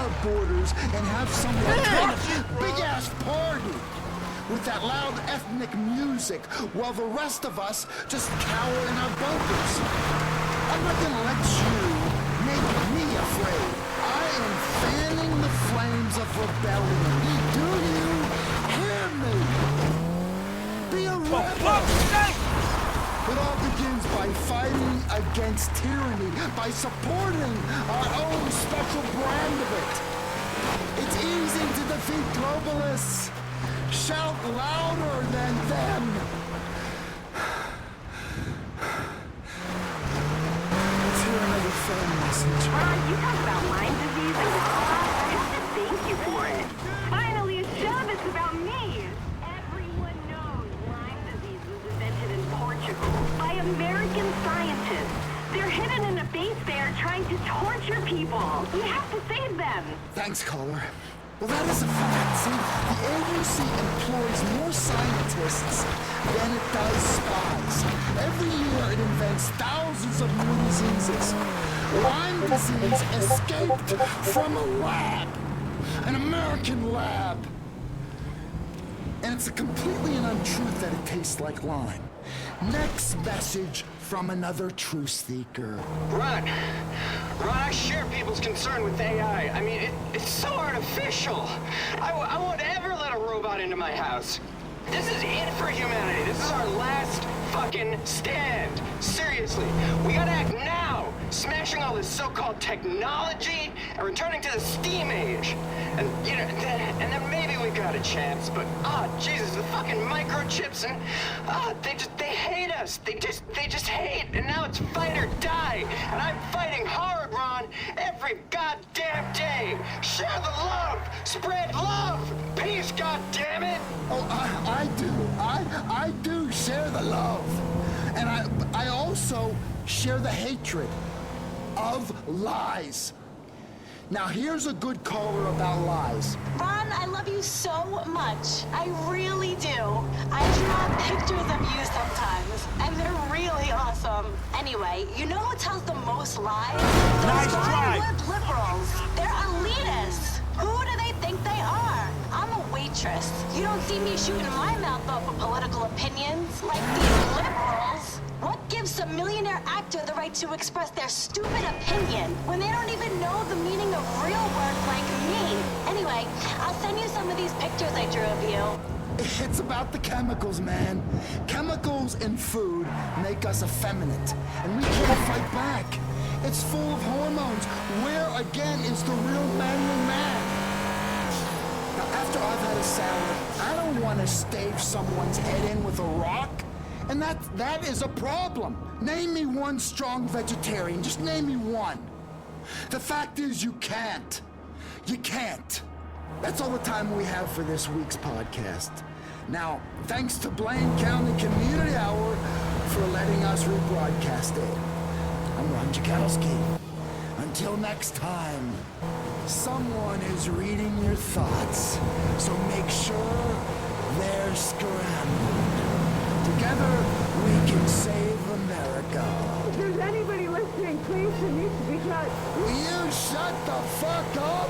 our borders and have some big-ass party with that loud ethnic music while the rest of us just cower in our bunkers. I'm not gonna let you make me afraid. I am fanning the flames of rebellion. Do you hear me? Be a rebel. It all begins by fighting against tyranny, by supporting our own special brand of it. It's easy to defeat globalists. Shout louder than them. Let's hear another phone message. Ron, you talk about Lyme disease and Wawa. I have to thank you for it. Finally, a show that's about me. Everyone knows Lyme disease was invented in Portugal by American scientists. They're hidden in a base there trying to torture people. We have to save them. Thanks, caller. Well, that is a fact. See, the agency employs more scientists than it does spies. Every year it invents thousands of new diseases. Lyme disease escaped from a lab, an American lab. And it's a completely an untruth that it tastes like lime. Next message from another truth seeker. Ron, I share people's concern with AI. I mean, it's so artificial. I won't ever let a robot into my house. This is it for humanity. This is our last fucking stand. Seriously, we gotta act now. Smashing all this so-called technology and returning to the steam age. And, you know, and then maybe we got a chance, but, Jesus, the fucking microchips and, they hate us. They just hate. And now it's fight or die. And I'm fighting hard, Ron, every goddamn day. Share the love. Spread love. Peace, goddammit. Oh, I do share the love. And I also share the hatred of lies. Now here's a good caller about lies. Ron, I love you so much. I really do. I draw pictures of you sometimes, and they're really awesome. Anyway, you know who tells the most lies? Nice Those try. lying liberals. They're elitists. Who do they think they are? I'm a waitress. You don't see me shooting my mouth off of political opinions like these liberals. What gives some millionaire actor the right to express their stupid opinion when they don't even know the meaning of real words like me? Anyway, I'll send you some of these pictures I drew of you. It's about the chemicals, man. Chemicals in food make us effeminate, and we can't fight back. It's full of hormones. Where, again, is the real manly man? Now, after I've had a salad, I don't want to stave someone's head in with a rock. And that is a problem. Name me one strong vegetarian. Just name me one. The fact is, you can't. You can't. That's all the time we have for this week's podcast. Now, thanks to Blaine County Community Hour for letting us rebroadcast it. I'm Ron Jakowski. Until next time, someone is reading your thoughts, so make sure they're scrambled. Together, we can save America. If there's anybody listening, please, it needs to be cut. Will you shut the fuck up?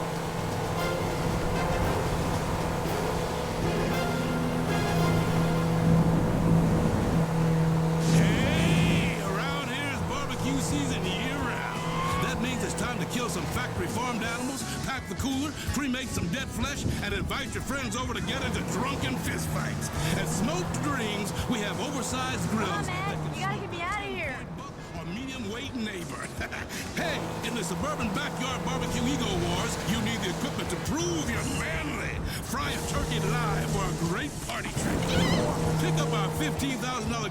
Hey, around here is barbecue season year-round. That means it's time to kill some factory-farmed animals, pack the cooler, cremate some dead flesh, and invite your friends over to get into drunken fistfights. At Smoked Dreams, we have oversized grills. Come on, man. You gotta get me out of here. Or medium-weight neighbor. Hey, in the suburban backyard barbecue ego wars, you need the equipment to prove you're manly. Fry a turkey live for a great party trick. Pick up our $15,000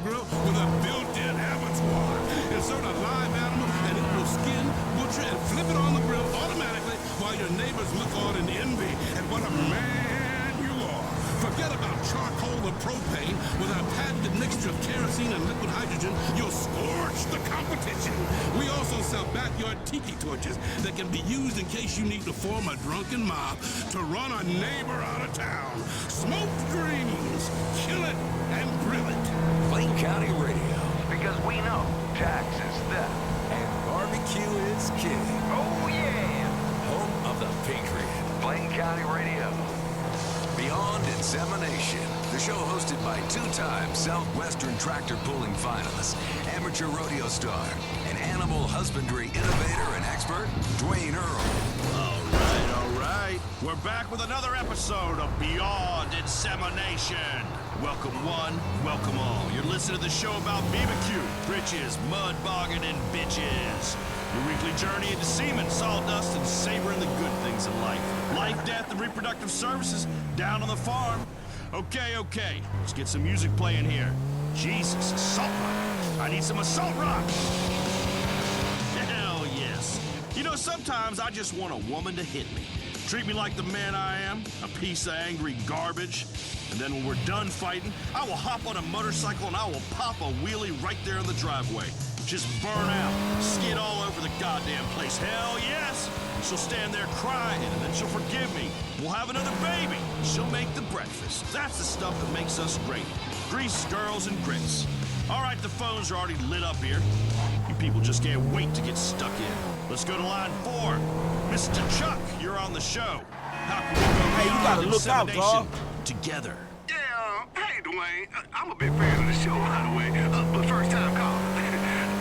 grill with a built-in abattoir. Insert a live animal, and it will skin, butcher, and flip it on the grill automatically while your neighbors look on in envy at what a man you are. Forget about charcoal or propane. With our patented mixture of kerosene and liquid hydrogen, you'll scorch the competition. We also sell backyard tiki torches that can be used in case you need to form a drunken mob to run a neighbor out of town. Smoked Dreams. Kill it and grill it. Plain County Radio. Because we know tax is theft and barbecue is king. Oh yeah! Home of the Patriots. County Radio. Beyond Insemination, the show hosted by two-time Southwestern tractor pulling finalist, amateur rodeo star, and animal husbandry innovator and expert, Dwayne Earl. All right. We're back with another episode of Beyond Insemination. Welcome one, welcome all. You're listening to the show about BBQ, britches, mud bogging, and bitches. Your weekly journey into semen, sawdust, and savoring the good things in life. Life, death, and reproductive services down on the farm. Okay. Let's get some music playing here. Jesus, assault rock. I need some assault rock. Hell yes. You know, sometimes I just want a woman to hit me. Treat me like the man I am, a piece of angry garbage. And then when we're done fighting, I will hop on a motorcycle and I will pop a wheelie right there in the driveway. Just burn out, skid all over the goddamn place. Hell yes! She'll stand there crying, and then she'll forgive me. We'll have another baby. She'll make the breakfast. That's the stuff that makes us great. Grease, girls, and grits. All right, the phones are already lit up here. You people just can't wait to get stuck in. Let's go to line 4. Mr. Chuck, you're on the show. How can we go Hey, you gotta beyond look out, dog. insemination together? Yeah, hey, Dwayne. I'm a big fan of the show, by the way, but first time caller.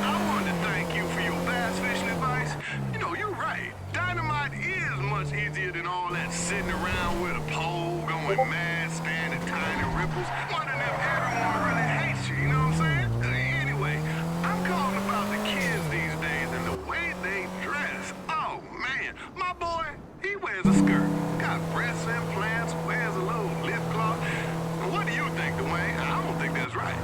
I wanted to thank you for your bass fishing advice. You know, you're right. Dynamite is much easier than all that sitting around with a pole, going mad, standing tiny ripples, wondering if everyone really hates you, you know what I'm saying? Anyway, I'm calling about the kids these days and the way they dress. Oh, man, my boy, he wears a skirt, got breast implants, wears a little lip gloss. What do you think, Dwayne? I don't think that's right.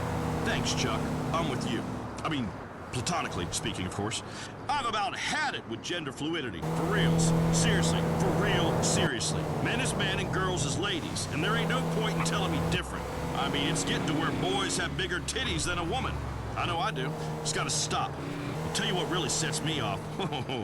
Thanks, Chuck. I'm with you. I mean, platonically speaking, of course. I've about had it with gender fluidity. For reals. Seriously. For real, seriously. Men is men and girls is ladies. And there ain't no point in telling me different. I mean, it's getting to where boys have bigger titties than a woman. I know I do. It's gotta stop. I'll tell you what really sets me off.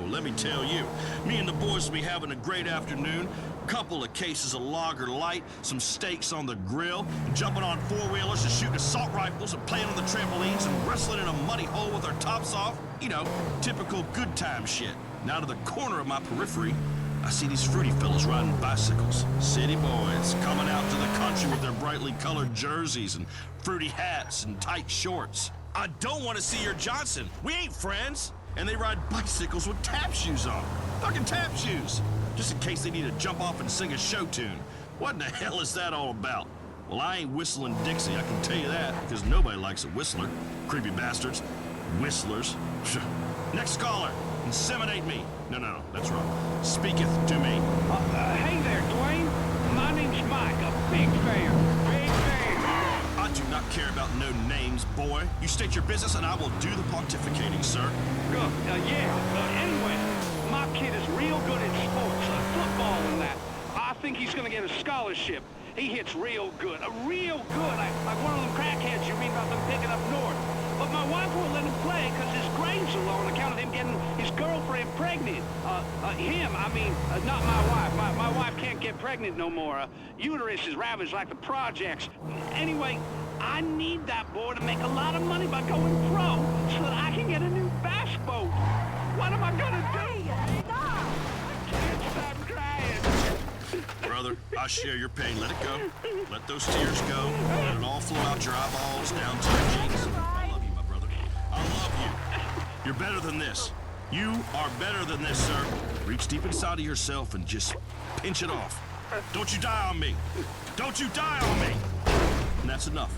Let me tell you. Me and the boys will be having a great afternoon. Couple of cases of lager light, some steaks on the grill, and jumping on four-wheelers and shooting assault rifles and playing on the trampolines and wrestling in a muddy hole with our tops off. You know, typical good time shit. Now to the corner of my periphery, I see these fruity fellas riding bicycles. City boys coming out to the country with their brightly colored jerseys and fruity hats and tight shorts. I don't want to see your Johnson. We ain't friends. And they ride bicycles with tap shoes on. Fucking tap shoes. Just in case they need to jump off and sing a show tune. What in the hell is that all about? Well, I ain't whistling Dixie, I can tell you that, because nobody likes a whistler. Creepy bastards. Whistlers. Next caller. Inseminate me. No, that's wrong. Speaketh to me. Hey there, Dwayne. My name's Mike, a big fan. Big fan. I do not care about no names, boy. You state your business and I will do the pontificating, sir. Good. Anyway, my kid is real good at sports, football and that. I think he's gonna get a scholarship. He hits real good, real good, like one of them crackheads you read about them picking up north. But my wife won't let him play because his grades are low on account of him getting his girlfriend pregnant. Not my wife. My wife can't get pregnant no more. Uterus is ravaged like the projects. Anyway, I need that boy to make a lot of money by going pro so that I can get a new bass boat. What am I gonna do? Stop! I can't stop crying. Brother, I share your pain. Let it go. Let those tears go. Let it all flow out your eyeballs, down to your cheeks. I love you, my brother. I love you. You're better than this. You are better than this, sir. Reach deep inside of yourself and just pinch it off. Don't you die on me. Don't you die on me. And that's enough.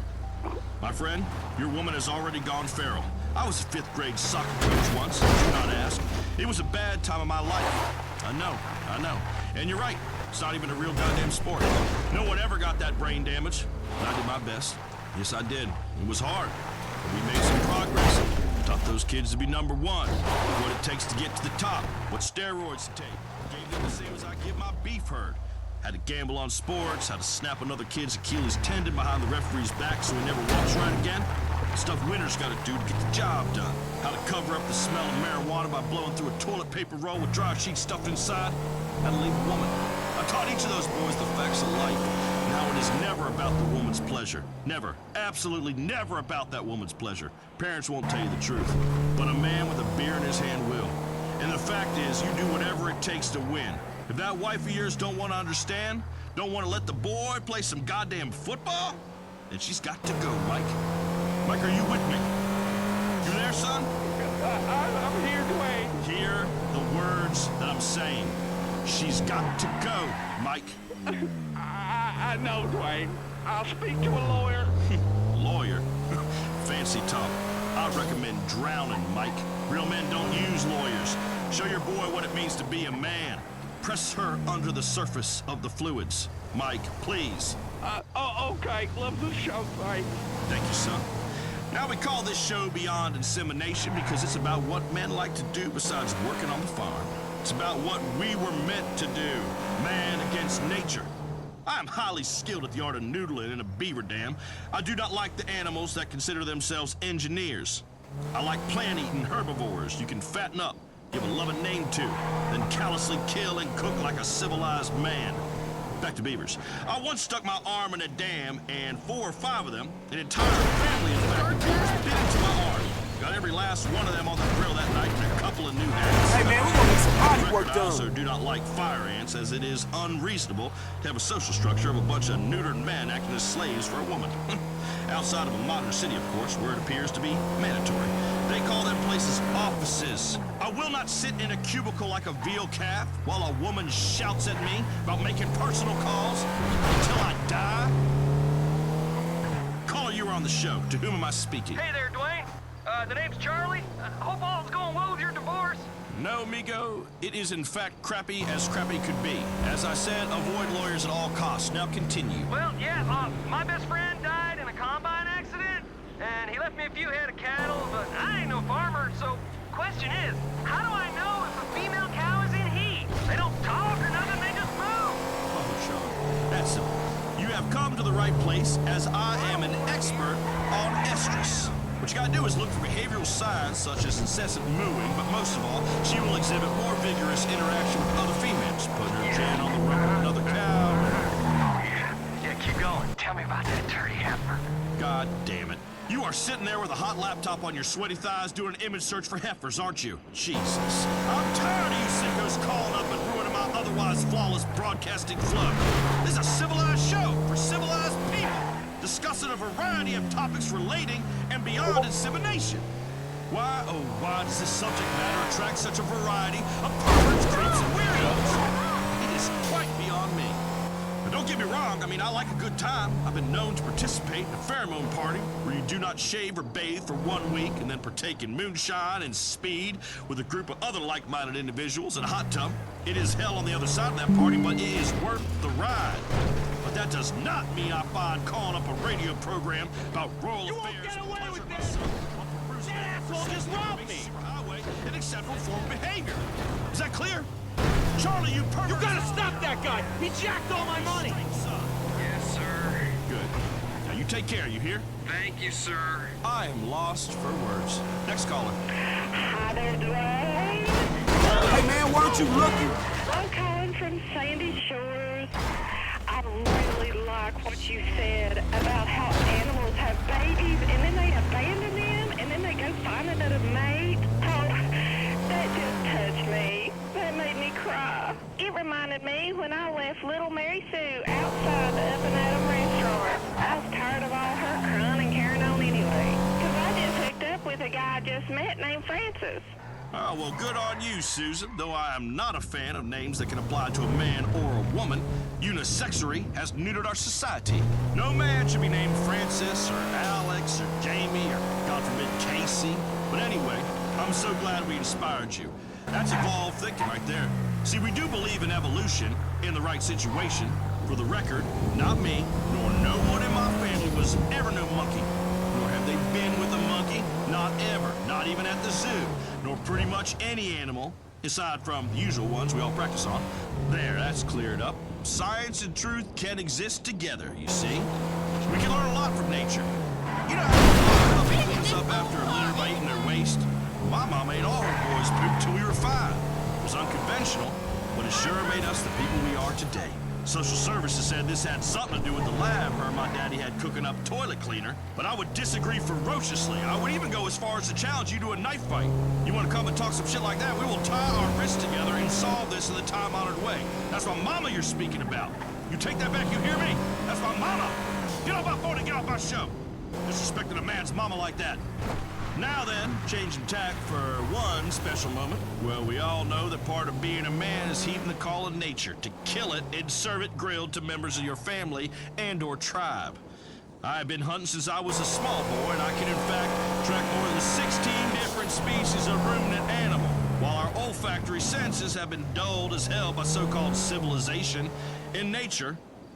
My friend, your woman has already gone feral. I was a 5th grade soccer coach once, do not ask. It was a bad time of my life. I know. And you're right, it's not even a real goddamn sport. No one ever got that brain damage. But I did my best. Yes, I did. It was hard, but we made some progress. Taught those kids to be number one, what it takes to get to the top, what steroids to take. Gave them the same as I give my beef herd. How to gamble on sports, how to snap another kid's Achilles tendon behind the referee's back so he never walks right again. Stuff winners gotta do to get the job done. How to cover up the smell of marijuana by blowing through a toilet paper roll with dry sheets stuffed inside. How to leave a woman. I taught each of those boys the facts of life. And how it is never about the woman's pleasure. Never. Absolutely never about that woman's pleasure. Parents won't tell you the truth. But a man with a beer in his hand will. And the fact is, you do whatever it takes to win. If that wife of yours don't want to understand, don't want to let the boy play some goddamn football, then she's got to go, Mike. Mike, are you with me? You there, son? I'm here, Dwayne. Hear the words that I'm saying. She's got to go, Mike. I know, Dwayne. I'll speak to a lawyer. Lawyer? Fancy talk. I recommend drowning, Mike. Real men don't use lawyers. Show your boy what it means to be a man. Press her under the surface of the fluids. Mike, please. Okay. Love the show, Dwayne. Thank you, son. Now we call this show Beyond Insemination because it's about what men like to do besides working on the farm. It's about what we were meant to do. Man against nature. I am highly skilled at the art of noodling in a beaver dam. I do not like the animals that consider themselves engineers. I like plant-eating herbivores you can fatten up, give a loving name to, then callously kill and cook like a civilized man. Back to beavers. I once stuck my arm in a dam, and 4 or 5 of them, an entire family in fact, bit into my arm. Got every last one of them on the grill that night and a couple of new hats. Hey man, we gonna get some body work I done. also do not like fire ants, as it is unreasonable to have a social structure of a bunch of neutered men acting as slaves for a woman. Outside of a modern city, of course, where it appears to be mandatory. They call them places offices. I will not sit in a cubicle like a veal calf while a woman shouts at me about making personal calls until I die. Caller, you were on the show. To whom am I speaking? Hey there, Dwayne. The name's Charlie. Hope all's going well with your divorce. No, amigo. It is in fact crappy as crappy could be. As I said, avoid lawyers at all costs. Now continue. Well, yeah, my best friend died in a combine accident, and he left me a few head of cattle, but I ain't no farmer, so question is, how do I know if a female cow is in heat? They don't talk or nothing, they just move. Oh, Sean, that's simple. You have come to the right place, as I am an expert on estrus. What you gotta do is look for behavioral signs such as incessant mooing, but most of all, she will exhibit more vigorous interaction with other females, putting her chin on the rump of another cow. Oh, yeah. Yeah, keep going. Tell me about that dirty heifer. God damn it. You are sitting there with a hot laptop on your sweaty thighs doing an image search for heifers, aren't you? Jesus. I'm tired of you sickos calling up and ruining my otherwise flawless broadcasting flow. This is a civilized show for civilized people, discussing a variety of topics relating and beyond insemination. Why, oh, why does this subject matter attract such a variety of perverts, creeps, and weirdos? It is quite beyond me. But don't get me wrong, I like a good time. I've been known to participate in a pheromone party where you do not shave or bathe for 1 week and then partake in moonshine and speed with a group of other like-minded individuals in a hot tub. It is hell on the other side of that party, but it is worth the ride. But that does not mean I find calling up a radio program about royal affairs. You won't get away with this! That asshole just robbed me! Highway an acceptable form of behavior. Is that clear? Charlie, you pervert! You gotta stop that guy! He jacked all my money! Yes, sir. Good. Now you take care, you hear? Thank you, sir. I am lost for words. Next caller. Hi there, Dwayne. Hey man, weren't you looking? I'm calling from Sandy Shores. I really like what you said about how animals have babies and then they abandon them and then they go find another mate. Oh, that just touched me. That made me cry. It reminded me when I left little Mary Sue outside the Up and Adam restaurant. I was tired of all her crying and carrying on anyway. Because I just hooked up with a guy I just met named Francis. Oh, well, good on you, Susan. Though I am not a fan of names that can apply to a man or a woman, unisexury has neutered our society. No man should be named Francis or Alex or Jamie or, God forbid, Casey. But anyway, I'm so glad we inspired you. That's evolved thinking right there. See, we do believe in evolution in the right situation. For the record, not me, nor no one in my family was ever no monkey. Nor have they been with a monkey, not ever, not even at the zoo, nor pretty much any animal, aside from the usual ones we all practice on. There, that's cleared up. Science and truth can exist together, you see? We can learn a lot from nature. You know how a puppy cleans up after a litter by eating their waste? My mom ate all her boys' poop till we were 5. It was unconventional, but it sure made us the people we are today. Social services said this had something to do with the lab her and my daddy had cooking up toilet cleaner, but I would disagree ferociously. I would even go as far as to challenge you to a knife fight. You want to come and talk some shit like that, we will tie our wrists together and solve this in the time-honored way. That's my mama you're speaking about. You take that back, you hear me? That's my mama. Get off my phone and get off my show. Disrespecting a man's mama like that. Now then, changing tack for one special moment. Well, we all know that part of being a man is heeding the call of nature, to kill it and serve it grilled to members of your family and or tribe. I've been hunting since I was a small boy, and I can in fact track more than 16 different species of ruminant animal. While our olfactory senses have been dulled as hell by so-called civilization, in nature,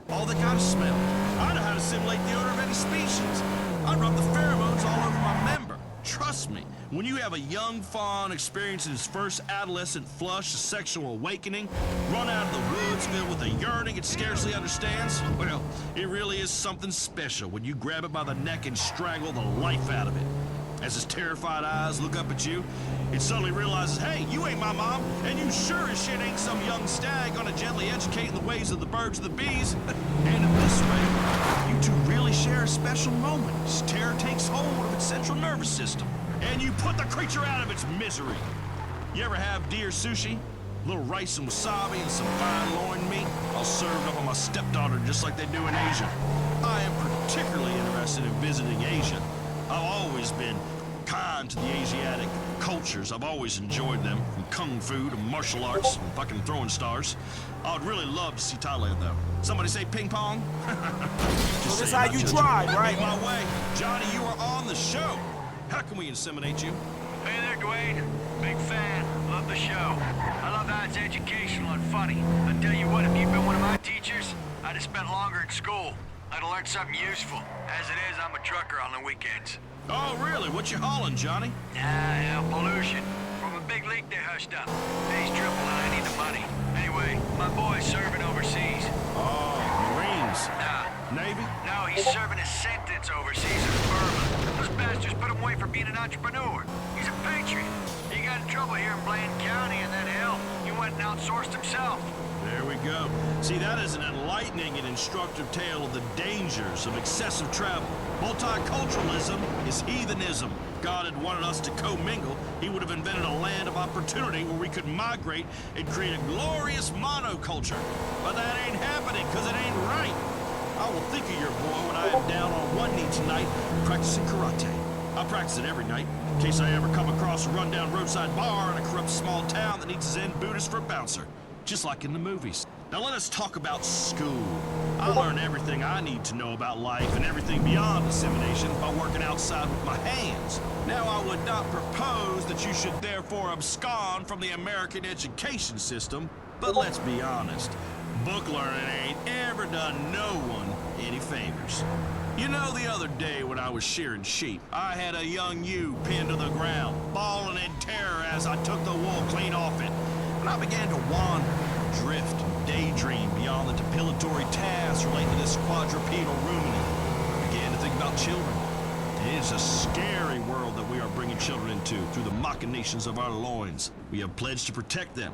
all they got is smell. I know how to simulate the odor of any species. I rub the pheromones all over my member. Trust me, when you have a young fawn experiencing his first adolescent flush of sexual awakening, run out of the woods filled with a yearning it scarcely understands, well, it really is something special when you grab it by the neck and strangle the life out of it. As his terrified eyes look up at you, it suddenly realizes, hey, you ain't my mom, and you sure as shit ain't some young stag gonna gently educate in the ways of the birds and the bees. And in this way, you two really share a special moment as terror takes hold of its central nervous system, and you put the creature out of its misery. You ever have deer sushi? A little rice and wasabi and some fine loin meat, all served up on my stepdaughter just like they do in Asia. I am particularly interested in visiting Asia. I've always been kind to the Asiatic cultures. I've always enjoyed them, from kung fu to martial arts and fucking throwing stars. I would really love to see Thailand, though. Somebody say ping pong? So this how you drive, right? My way. Johnny, you are on the show. How can we inseminate you? Hey there, Dwayne. Big fan. Love the show. I love how it's educational and funny. I tell you what, if you'd been one of my teachers, I'd have spent longer at school. I'd have learned something useful. As it is, I'm a trucker on the weekends. Oh, really? What you hauling, Johnny? Pollution. From a big leak they hushed up. Pays triple and I need the money. Anyway, my boy's serving overseas. Oh, Marines. Nah. Navy? No, he's serving a sentence overseas in Burma. Those bastards put him away for being an entrepreneur. He's a patriot. He got in trouble here in Bland County, and then hell, he went and outsourced himself. There we go. See, that is an enlightening and instructive tale of the dangers of excessive travel. Multiculturalism is heathenism. God had wanted us to commingle. He would have invented a land of opportunity where we could migrate and create a glorious monoculture. But that ain't happening, because it ain't right. I will think of your boy when I am down on one knee tonight practicing karate. I practice it every night, in case I ever come across a rundown roadside bar in a corrupt small town that needs a Zen Buddhist for a bouncer. Just like in the movies. Now let us talk about school. I learned everything I need to know about life and everything beyond dissemination by working outside with my hands. Now I would not propose that you should therefore abscond from the American education system, but let's be honest. Book learning ain't ever done no one any favors. You know, the other day when I was shearing sheep, I had a young ewe pinned to the ground, bawling in terror as I took the wool clean off it. And I began to wander, drift, and daydream beyond the depilatory tasks related to this quadrupedal ruminant. I began to think about children. It is a scary world that we are bringing children into through the machinations of our loins. We have pledged to protect them.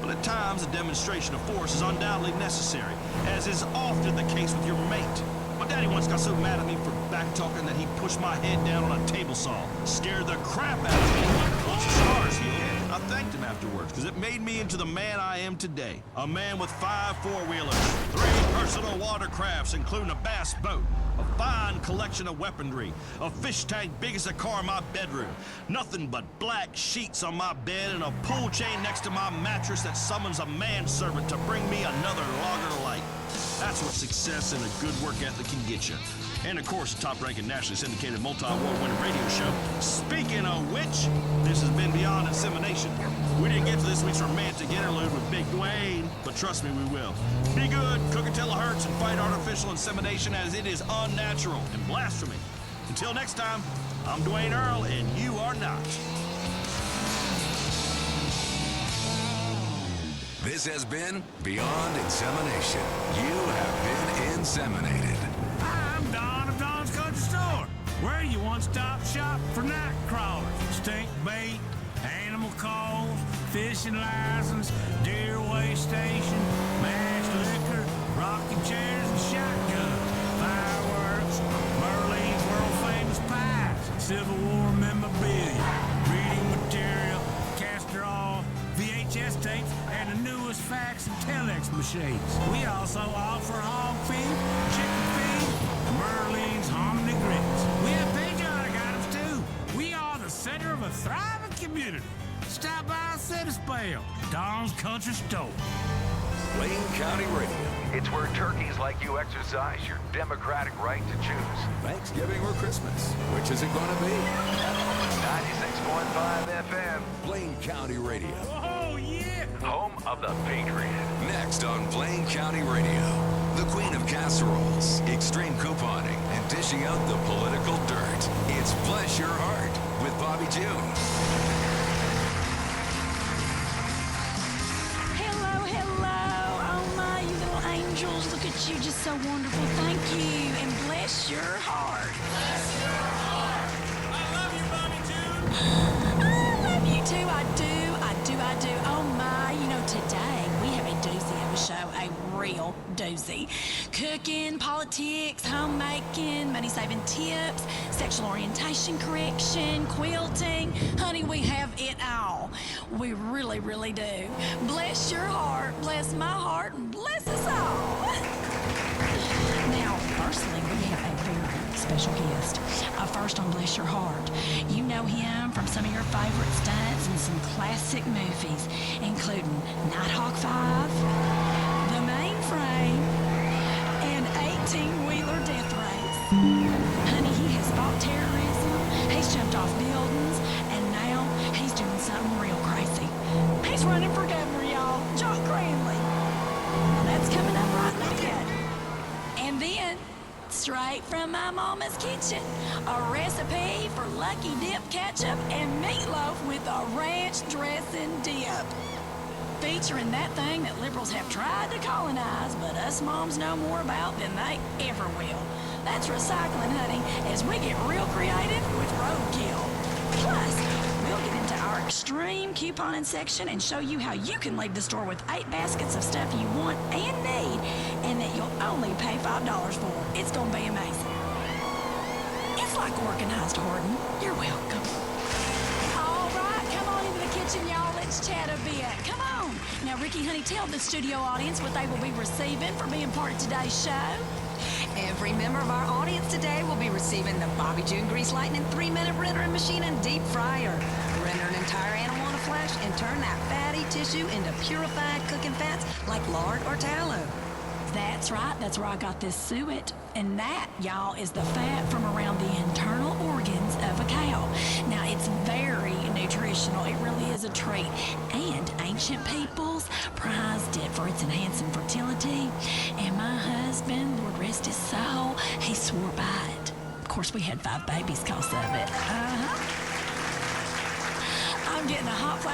But at times, a demonstration of force is undoubtedly necessary, as is often the case with your mate. My daddy once got so mad at me for back-talking that he pushed my head down on a table saw, scared the crap out of me. Once the stars he did. I thanked him afterwards, because it made me into the man I am today. A man with 5 four-wheelers, 3 personal watercrafts, including a bass boat, a fine collection of weaponry, a fish tank big as a car in my bedroom, nothing but black sheets on my bed, and a pull chain next to my mattress that summons a manservant to bring me another logger to light. That's what success and a good work ethic can get you. And of course, a top-ranking nationally syndicated multi-award-winning radio show. Speaking of which, this has been Beyond Insemination. We didn't get to this week's romantic interlude with Big Dwayne, but trust me, we will. Be good, cook until it hurts, and fight artificial insemination as it is unnatural and blasphemy. Until next time, I'm Dwayne Earl, and you are not. This has been Beyond Insemination. You have been inseminated. I'm Don of Don's Country Store, where you one-stop shop for night crawlers, stink bait, animal calls, fishing license, deer weigh station, mashed liquor, rocking chairs and shotguns, fireworks, Merlene's world-famous pies, Civil War memorabilia, reading material, castor oil, VHS tapes, and the newest fax and telex machines. We also offer hog feed, chicken feed, and Merlene's hominy grits. We have patriotic items too. We are the center of a thriving community. Stop by and set a spell. Don's Country Store. Blaine County Radio. It's where turkeys like you exercise your democratic right to choose. Thanksgiving or Christmas, which is it going to be? 96.5 FM. Blaine County Radio. Oh, yeah! Home of the Patriot. Next on Blaine County Radio, the queen of casseroles, extreme couponing, and dishing out the political dirt. It's Bless Your Heart with Bobby June. Hello, hello. Oh my, you little angels. Look at you, just so wonderful. Thank you, and bless your heart. Bless your heart. I love you, Bobby June. I love you too. I do. Oh my, you know, today we have a doozy of a show, a real doozy. Cooking, politics, homemaking, money-saving tips, sexual orientation correction, quilting. Honey, we have it all. We really, really do. Bless your heart, bless my heart, and bless us all. Now, firstly, we have a very special guest. First on Bless Your Heart. You know him from some of your favorite stunts and some classic movies, including Nighthawk 5, The Mainframe, and 18-Wheeler Death Race. Honey, he has fought terrorism, he's jumped off buildings, and now he's doing something real crazy. He's running for governor, y'all. John Cranley. That's coming up right in a bit. And then, straight from my mama's kitchen, a recipe for Lucky Dip ketchup and meatloaf with a ranch dressing dip. Featuring that thing that liberals have tried to colonize, but us moms know more about than they ever will. That's recycling, honey, as we get real creative with roadkill. Plus, we'll get into our extreme couponing section and show you how you can leave the store with 8 baskets of stuff you want and need, and that you'll only pay $5 for. It's gonna be amazing. It's like organized hoarding. You're welcome. All right, come on into the kitchen, y'all. Let's chat a bit. Come on. Now, Ricky, honey, tell the studio audience what they will be receiving for being part of today's show. Every member of our audience today will be receiving the Bobby June Grease Lightning 3-minute rendering machine and deep fryer. Render an entire animal into flesh and turn that fatty tissue into purified cooking fats like lard or tallow. That's right. That's where I got this suet. And that, y'all, is the fat from around the internal organs of a cow. Now, it's very nutritional. It really is a treat. And ancient peoples prized it for its enhancing fertility. And my husband, Lord rest his soul, he swore by it. Of course, we had 5 babies because of it. I'm getting a hot flash.